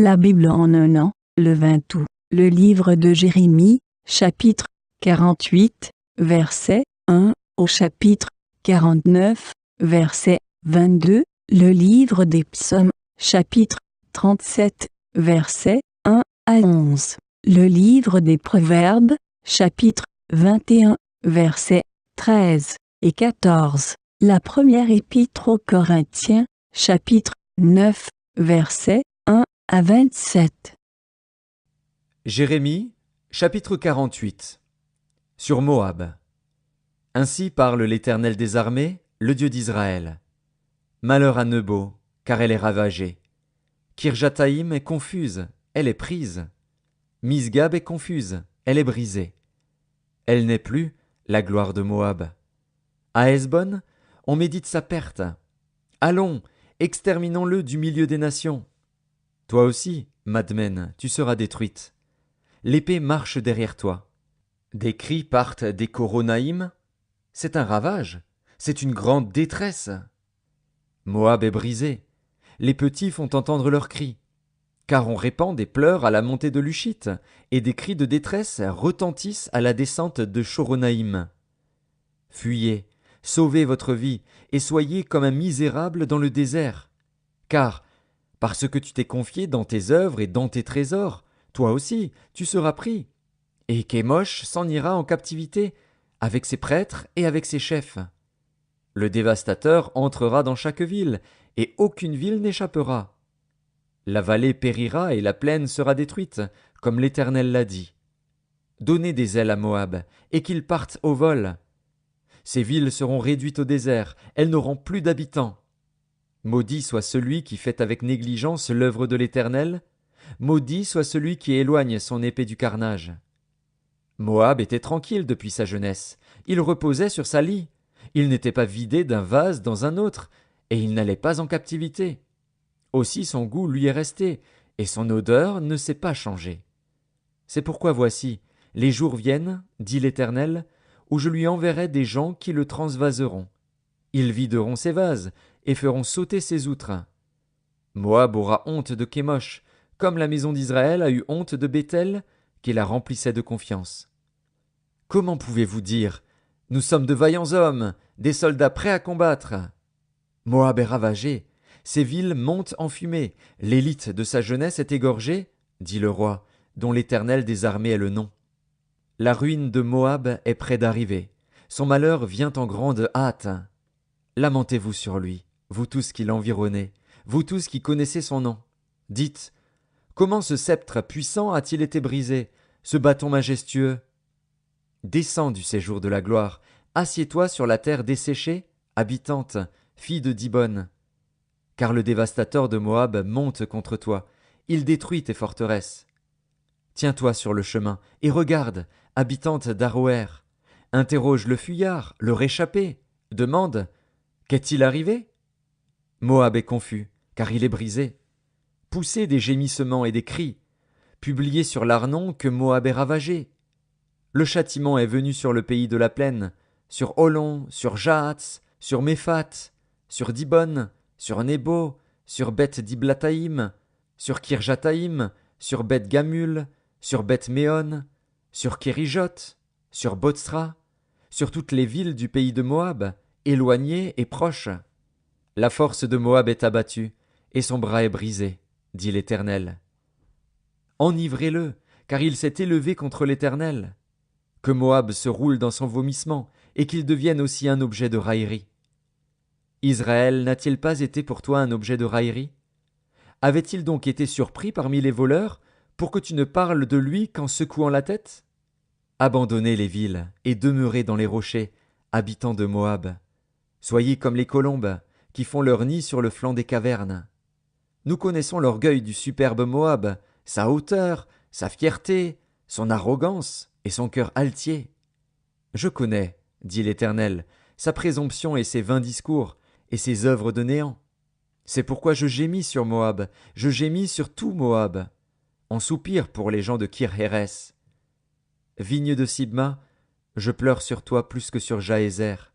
La Bible en un an, le 20 août. Le livre de Jérémie, chapitre 48, verset 1 au chapitre 49, verset 22. Le livre des psaumes, chapitre 37, verset 1 à 11. Le livre des proverbes, chapitre 21, versets 13 et 14. La première épître aux Corinthiens, chapitre 9, versets 1 à 27. Jérémie, chapitre 48. Sur Moab. Ainsi parle l'Éternel des armées, le Dieu d'Israël. Malheur à Nebo, car elle est ravagée. Kirjataïm est confuse, elle est prise. Misgab est confuse, elle est brisée. Elle n'est plus la gloire de Moab. À Hesbon, on médite sa perte. Allons, exterminons-le du milieu des nations. Toi aussi, Madmen, tu seras détruite. L'épée marche derrière toi. Des cris partent des Coronaïm. C'est un ravage, c'est une grande détresse. Moab est brisé. Les petits font entendre leurs cris. Car on répand des pleurs à la montée de l'Ushite, et des cris de détresse retentissent à la descente de Choronaïm. Fuyez, sauvez votre vie, et soyez comme un misérable dans le désert. Car, parce que tu t'es confié dans tes œuvres et dans tes trésors, toi aussi, tu seras pris. Et Kémosh s'en ira en captivité, avec ses prêtres et avec ses chefs. Le dévastateur entrera dans chaque ville, et aucune ville n'échappera. La vallée périra et la plaine sera détruite, comme l'Éternel l'a dit. Donnez des ailes à Moab, et qu'il parte au vol. Ces villes seront réduites au désert, elles n'auront plus d'habitants. Maudit soit celui qui fait avec négligence l'œuvre de l'Éternel, maudit soit celui qui éloigne son épée du carnage. Moab était tranquille depuis sa jeunesse, il reposait sur sa lie, il n'était pas vidé d'un vase dans un autre, et il n'allait pas en captivité. Aussi son goût lui est resté, et son odeur ne s'est pas changée. C'est pourquoi voici, les jours viennent, dit l'Éternel, où je lui enverrai des gens qui le transvaseront. Ils videront ses vases, et feront sauter ses outres. Moab aura honte de Kémosh, comme la maison d'Israël a eu honte de Béthel, qui la remplissait de confiance. Comment pouvez-vous dire, nous sommes de vaillants hommes, des soldats prêts à combattre? Moab est ravagé, ses villes montent en fumée, l'élite de sa jeunesse est égorgée, dit le roi, dont l'Éternel des armées est le nom. La ruine de Moab est près d'arriver, son malheur vient en grande hâte. Lamentez-vous sur lui, vous tous qui l'environnez, vous tous qui connaissez son nom. Dites, comment ce sceptre puissant a-t-il été brisé, ce bâton majestueux? Descends du séjour de la gloire, assieds-toi sur la terre desséchée, habitante, fille de Dibon. Car le dévastateur de Moab monte contre toi, il détruit tes forteresses. Tiens-toi sur le chemin, et regarde, habitante d'Aroër. Interroge le fuyard, le réchappé, demande, qu'est-il arrivé? Moab est confus, car il est brisé. Poussez des gémissements et des cris. Publiez sur l'Arnon que Moab est ravagé. Le châtiment est venu sur le pays de la plaine, sur Holon, sur Jahatz, sur Méphat, sur Dibon, sur Nebo, sur Beth Diblataïm, sur Kirjataïm, sur Beth Gamul, sur Beth Méon, sur Kérijot, sur Botsra, sur toutes les villes du pays de Moab, éloignées et proches. La force de Moab est abattue, et son bras est brisé, dit l'Éternel. Enivrez-le, car il s'est élevé contre l'Éternel. Que Moab se roule dans son vomissement, et qu'il devienne aussi un objet de raillerie. Israël n'a-t-il pas été pour toi un objet de raillerie? Avait-il donc été surpris parmi les voleurs, pour que tu ne parles de lui qu'en secouant la tête? Abandonnez les villes, et demeurez dans les rochers, habitants de Moab. Soyez comme les colombes, qui font leur nid sur le flanc des cavernes. Nous connaissons l'orgueil du superbe Moab, sa hauteur, sa fierté, son arrogance et son cœur altier. Je connais, dit l'Éternel, sa présomption et ses vains discours, et ses œuvres de néant. C'est pourquoi je gémis sur Moab, je gémis sur tout Moab. On soupire pour les gens de Kir-Hérès. Vigne de Sibma, je pleure sur toi plus que sur Jaézer.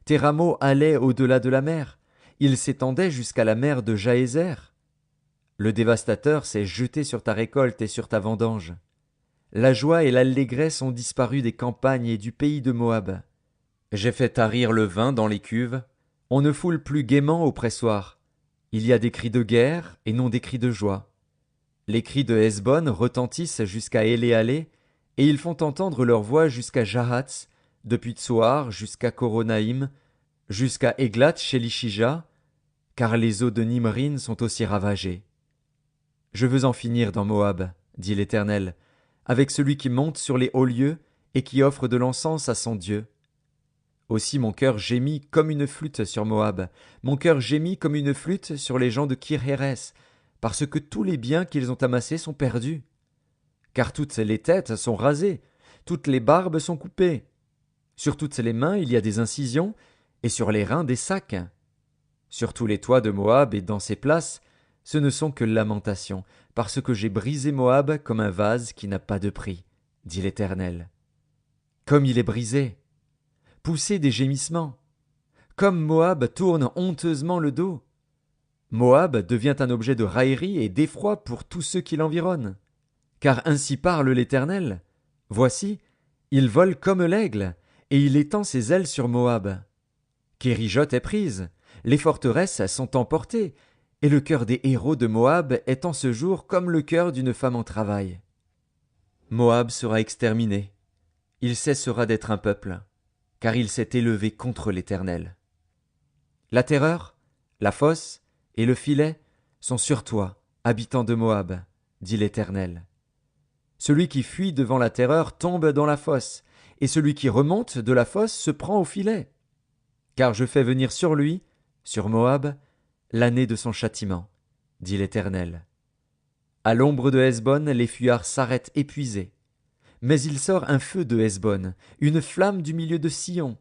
Tes rameaux allaient au-delà de la mer, ils s'étendaient jusqu'à la mer de Jaézer. Le dévastateur s'est jeté sur ta récolte et sur ta vendange. La joie et l'allégresse ont disparu des campagnes et du pays de Moab. J'ai fait tarir le vin dans les cuves. On ne foule plus gaiement au pressoir. Il y a des cris de guerre et non des cris de joie. Les cris de Hesbon retentissent jusqu'à Éléalé, et ils font entendre leur voix jusqu'à Jahatz, depuis Tsoar jusqu'à Coronaïm, jusqu'à Églat chez Lishija, car les eaux de Nimrin sont aussi ravagées. Je veux en finir dans Moab, dit l'Éternel, avec celui qui monte sur les hauts lieux et qui offre de l'encens à son Dieu. Aussi mon cœur gémit comme une flûte sur Moab, mon cœur gémit comme une flûte sur les gens de Kir-Hérès, parce que tous les biens qu'ils ont amassés sont perdus. Car toutes les têtes sont rasées, toutes les barbes sont coupées. Sur toutes les mains il y a des incisions, et sur les reins des sacs. Sur tous les toits de Moab et dans ses places, ce ne sont que lamentations, parce que j'ai brisé Moab comme un vase qui n'a pas de prix, dit l'Éternel. Comme il est brisé! Poussez des gémissements! Comme Moab tourne honteusement le dos! Moab devient un objet de raillerie et d'effroi pour tous ceux qui l'environnent. Car ainsi parle l'Éternel. Voici, il vole comme l'aigle, et il étend ses ailes sur Moab. Kérijot est prise, les forteresses sont emportées, et le cœur des héros de Moab est en ce jour comme le cœur d'une femme en travail. Moab sera exterminé. Il cessera d'être un peuple, car il s'est élevé contre l'Éternel. La terreur, la fosse et le filet sont sur toi, habitant de Moab, dit l'Éternel. Celui qui fuit devant la terreur tombe dans la fosse, et celui qui remonte de la fosse se prend au filet. Car je fais venir sur lui, sur Moab, l'année de son châtiment, dit l'Éternel. À l'ombre de Hesbon, les fuyards s'arrêtent épuisés. Mais il sort un feu de Hesbon, une flamme du milieu de Sion.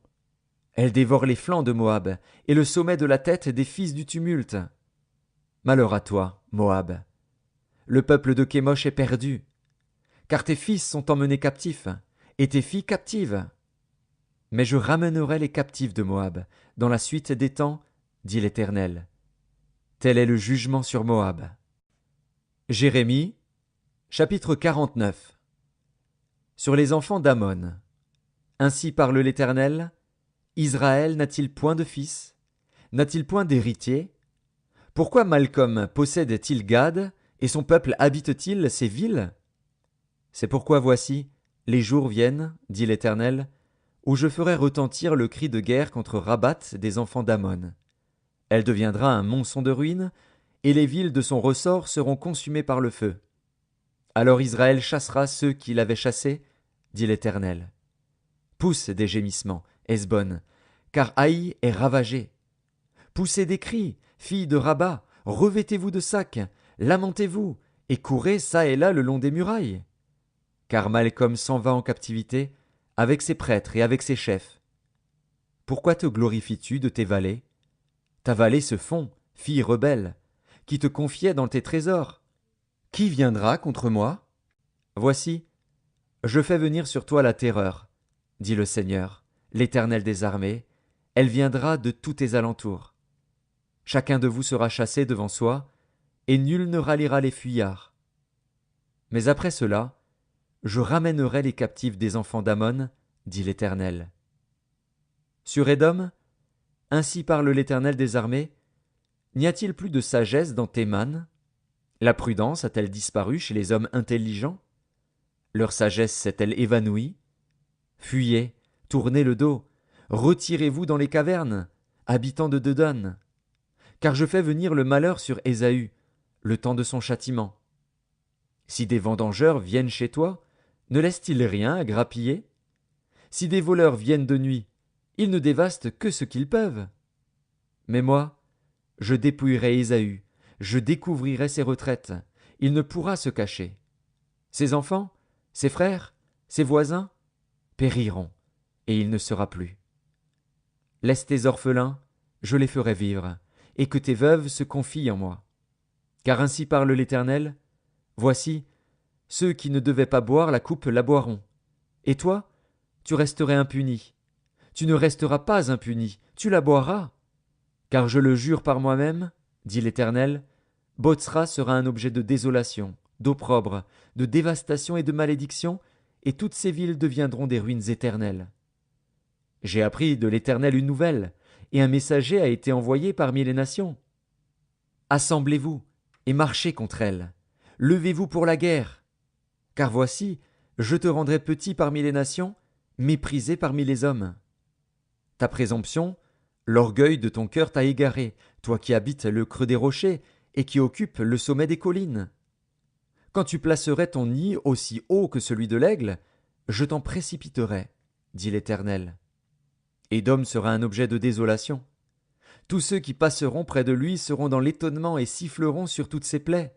Elle dévore les flancs de Moab, et le sommet de la tête des fils du tumulte. Malheur à toi, Moab. Le peuple de Kémosh est perdu, car tes fils sont emmenés captifs, et tes filles captives. Mais je ramènerai les captifs de Moab, dans la suite des temps, dit l'Éternel. Tel est le jugement sur Moab. Jérémie, chapitre 49. Sur les enfants d'Ammon. Ainsi parle l'Éternel, Israël n'a-t-il point de fils? N'a-t-il point d'héritier? Pourquoi Malcolm possède-t-il Gad, et son peuple habite-t-il ces villes? C'est pourquoi voici, les jours viennent, dit l'Éternel, où je ferai retentir le cri de guerre contre Rabat des enfants d'Ammon. Elle deviendra un monceau de ruines, et les villes de son ressort seront consumées par le feu. Alors Israël chassera ceux qui l'avaient chassé, dit l'Éternel. Pousse des gémissements, Hesbon, car Haï est ravagé. Poussez des cris, filles de Rabat, revêtez-vous de sacs, lamentez-vous, et courez çà et là le long des murailles. Car Malcolm s'en va en captivité, avec ses prêtres et avec ses chefs. Pourquoi te glorifies-tu de tes valets? Ta vallée se fond, fille rebelle, qui te confiait dans tes trésors. Qui viendra contre moi? Voici, je fais venir sur toi la terreur, dit le Seigneur, l'Éternel des armées, elle viendra de tous tes alentours. Chacun de vous sera chassé devant soi, et nul ne ralliera les fuyards. Mais après cela, je ramènerai les captifs des enfants d'Ammon, dit l'Éternel. Sur Édom, ainsi parle l'Éternel des armées, n'y a-t-il plus de sagesse dans Théman? La prudence a-t-elle disparu chez les hommes intelligents? Leur sagesse s'est-elle évanouie? Fuyez, tournez le dos, retirez-vous dans les cavernes, habitants de Dedon. Car je fais venir le malheur sur Ésaü, le temps de son châtiment. Si des vendangeurs viennent chez toi, ne laissent-ils rien à grappiller? Si des voleurs viennent de nuit, ils ne dévastent que ce qu'ils peuvent. Mais moi, je dépouillerai Ésaü, je découvrirai ses retraites, il ne pourra se cacher. Ses enfants, ses frères, ses voisins, périront, et il ne sera plus. Laisse tes orphelins, je les ferai vivre, et que tes veuves se confient en moi. Car ainsi parle l'Éternel, voici, ceux qui ne devaient pas boire la coupe la boiront. Et toi, tu resterais impuni. Tu ne resteras pas impuni, tu la boiras. Car je le jure par moi-même, dit l'Éternel, Botsra sera un objet de désolation, d'opprobre, de dévastation et de malédiction, et toutes ces villes deviendront des ruines éternelles. J'ai appris de l'Éternel une nouvelle, et un messager a été envoyé parmi les nations. Assemblez-vous, et marchez contre elles. Levez-vous pour la guerre. Car voici, je te rendrai petit parmi les nations, méprisé parmi les hommes. Ta présomption, l'orgueil de ton cœur t'a égaré, toi qui habites le creux des rochers, et qui occupes le sommet des collines. Quand tu placerais ton nid aussi haut que celui de l'aigle, je t'en précipiterai, dit l'Éternel. Édom sera un objet de désolation. Tous ceux qui passeront près de lui seront dans l'étonnement et siffleront sur toutes ses plaies.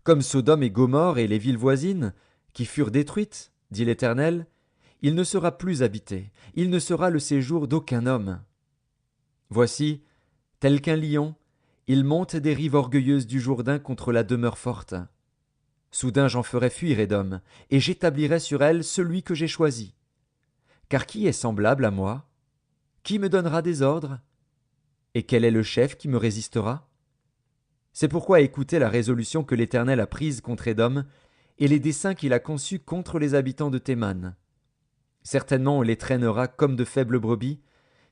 Comme Sodome et Gomorrhe et les villes voisines, qui furent détruites, dit l'Éternel, il ne sera plus habité, il ne sera le séjour d'aucun homme. Voici, tel qu'un lion, il monte des rives orgueilleuses du Jourdain contre la demeure forte. Soudain j'en ferai fuir Édom, et j'établirai sur elle celui que j'ai choisi. Car qui est semblable à moi? Qui me donnera des ordres? Et quel est le chef qui me résistera? C'est pourquoi écoutez la résolution que l'Éternel a prise contre Édom, et les desseins qu'il a conçus contre les habitants de Théman. Certainement on les traînera comme de faibles brebis,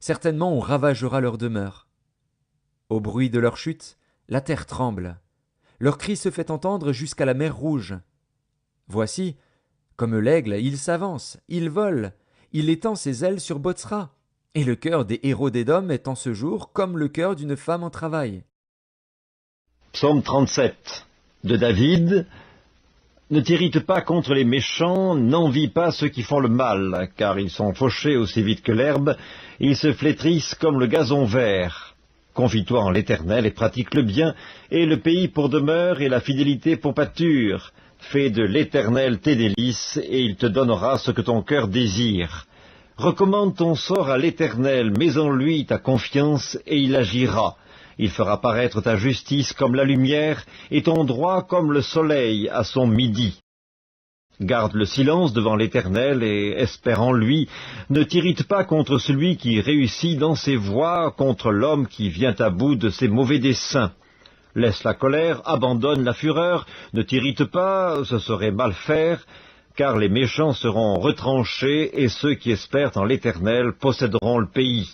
certainement on ravagera leur demeure. Au bruit de leur chute, la terre tremble. Leur cri se fait entendre jusqu'à la mer Rouge. Voici, comme l'aigle, il s'avance, il vole, il étend ses ailes sur Botsra, et le cœur des héros d'Édom est en ce jour comme le cœur d'une femme en travail. Psaume 37 de David. Ne t'irrite pas contre les méchants, n'envie pas ceux qui font le mal, car ils sont fauchés aussi vite que l'herbe, ils se flétrissent comme le gazon vert. Confie-toi en l'Éternel et pratique le bien, et le pays pour demeure et la fidélité pour pâture. Fais de l'Éternel tes délices, et il te donnera ce que ton cœur désire. Recommande ton sort à l'Éternel, mets en lui ta confiance, et il agira. Il fera paraître ta justice comme la lumière, et ton droit comme le soleil à son midi. Garde le silence devant l'Éternel et espère en lui. Ne t'irrite pas contre celui qui réussit dans ses voies, contre l'homme qui vient à bout de ses mauvais desseins. Laisse la colère, abandonne la fureur, ne t'irrite pas, ce serait mal faire, car les méchants seront retranchés et ceux qui espèrent en l'Éternel posséderont le pays.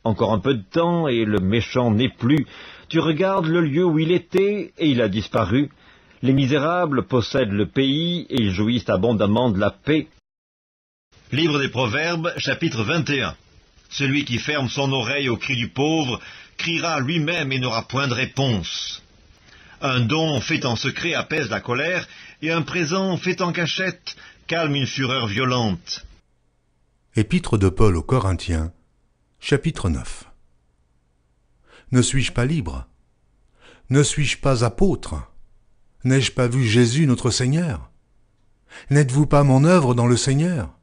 Encore un peu de temps et le méchant n'est plus. Tu regardes le lieu où il était et il a disparu. Les misérables possèdent le pays et ils jouissent abondamment de la paix. Livre des Proverbes, chapitre 21. Celui qui ferme son oreille au cri du pauvre criera lui-même et n'aura point de réponse. Un don fait en secret apaise la colère, et un présent fait en cachette calme une fureur violente. Épître de Paul aux Corinthiens, chapitre 9. Ne suis-je pas libre? Ne suis-je pas apôtre? N'ai-je pas vu Jésus notre Seigneur? N'êtes-vous pas mon œuvre dans le Seigneur?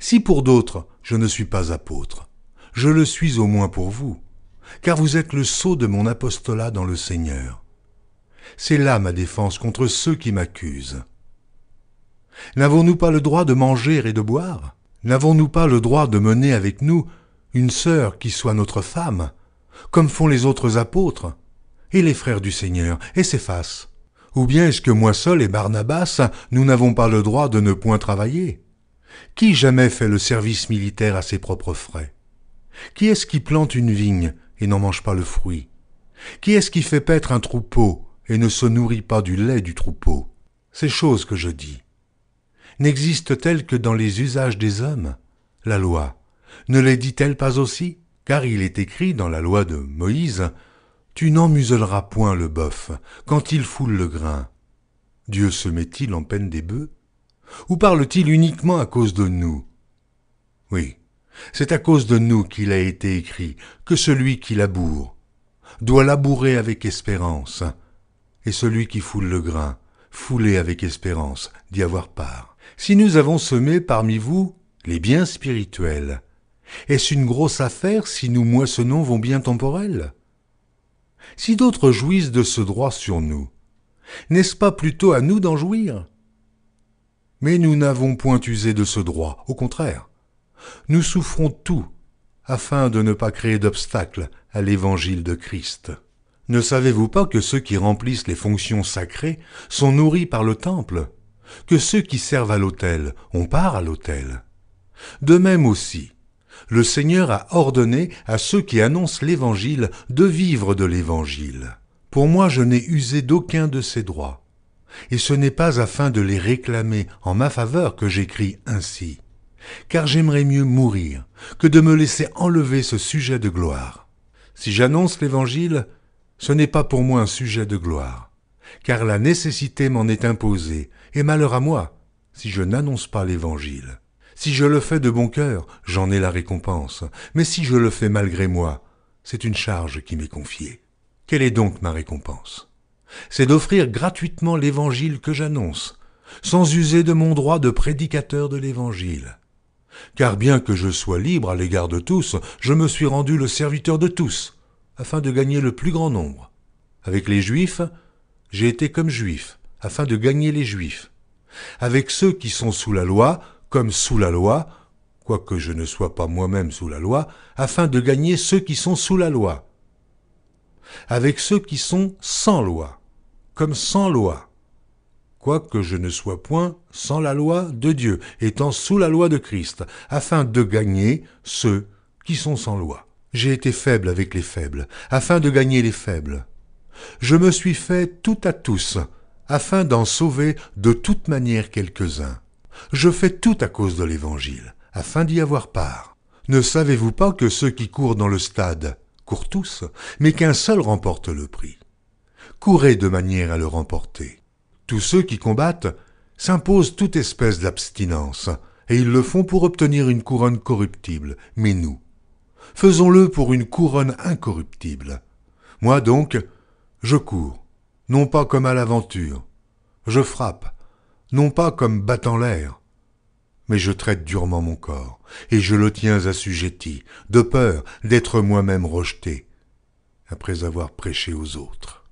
Si pour d'autres je ne suis pas apôtre, je le suis au moins pour vous, car vous êtes le sceau de mon apostolat dans le Seigneur. C'est là ma défense contre ceux qui m'accusent. N'avons-nous pas le droit de manger et de boire? N'avons-nous pas le droit de mener avec nous une sœur qui soit notre femme, comme font les autres apôtres, et les frères du Seigneur, et Céphas? Ou bien est-ce que moi seul et Barnabas, nous n'avons pas le droit de ne point travailler? Qui jamais fait le service militaire à ses propres frais? Qui est-ce qui plante une vigne et n'en mange pas le fruit? Qui est-ce qui fait paître un troupeau et ne se nourrit pas du lait du troupeau? Ces choses que je dis n'existent-elles que dans les usages des hommes? La loi ne les dit-elle pas aussi? Car il est écrit dans la loi de Moïse, « Tu n'emmuselleras point le bœuf quand il foule le grain. » Dieu se met-il en peine des bœufs? Ou parle-t-il uniquement à cause de nous? Oui, c'est à cause de nous qu'il a été écrit que celui qui laboure doit labourer avec espérance, et celui qui foule le grain, fouler avec espérance d'y avoir part. Si nous avons semé parmi vous les biens spirituels, est-ce une grosse affaire si nous moissonnons vos biens temporels? Si d'autres jouissent de ce droit sur nous, n'est-ce pas plutôt à nous d'en jouir? Mais nous n'avons point usé de ce droit, au contraire. Nous souffrons tout, afin de ne pas créer d'obstacles à l'évangile de Christ. Ne savez-vous pas que ceux qui remplissent les fonctions sacrées sont nourris par le temple, que ceux qui servent à l'autel ont part à l'autel? De même aussi, le Seigneur a ordonné à ceux qui annoncent l'Évangile de vivre de l'Évangile. Pour moi, je n'ai usé d'aucun de ces droits, et ce n'est pas afin de les réclamer en ma faveur que j'écris ainsi, car j'aimerais mieux mourir que de me laisser enlever ce sujet de gloire. Si j'annonce l'Évangile, ce n'est pas pour moi un sujet de gloire, car la nécessité m'en est imposée, et malheur à moi si je n'annonce pas l'Évangile. Si je le fais de bon cœur, j'en ai la récompense, mais si je le fais malgré moi, c'est une charge qui m'est confiée. Quelle est donc ma récompense? C'est d'offrir gratuitement l'Évangile que j'annonce, sans user de mon droit de prédicateur de l'Évangile. Car bien que je sois libre à l'égard de tous, je me suis rendu le serviteur de tous, afin de gagner le plus grand nombre. Avec les Juifs, j'ai été comme Juif, afin de gagner les Juifs. Avec ceux qui sont sous la loi, comme sous la loi, quoique je ne sois pas moi-même sous la loi, afin de gagner ceux qui sont sous la loi. Avec ceux qui sont sans loi, comme sans loi, quoique je ne sois point sans la loi de Dieu, étant sous la loi de Christ, afin de gagner ceux qui sont sans loi. J'ai été faible avec les faibles, afin de gagner les faibles. Je me suis fait tout à tous, afin d'en sauver de toute manière quelques-uns. Je fais tout à cause de l'Évangile, afin d'y avoir part. Ne savez-vous pas que ceux qui courent dans le stade courent tous, mais qu'un seul remporte le prix? Courez de manière à le remporter. Tous ceux qui combattent s'imposent toute espèce d'abstinence, et ils le font pour obtenir une couronne corruptible, mais nous, faisons-le pour une couronne incorruptible. Moi donc, je cours, non pas comme à l'aventure, je frappe, non pas comme battant l'air, mais je traite durement mon corps, et je le tiens assujetti, de peur d'être moi-même rejeté, après avoir prêché aux autres.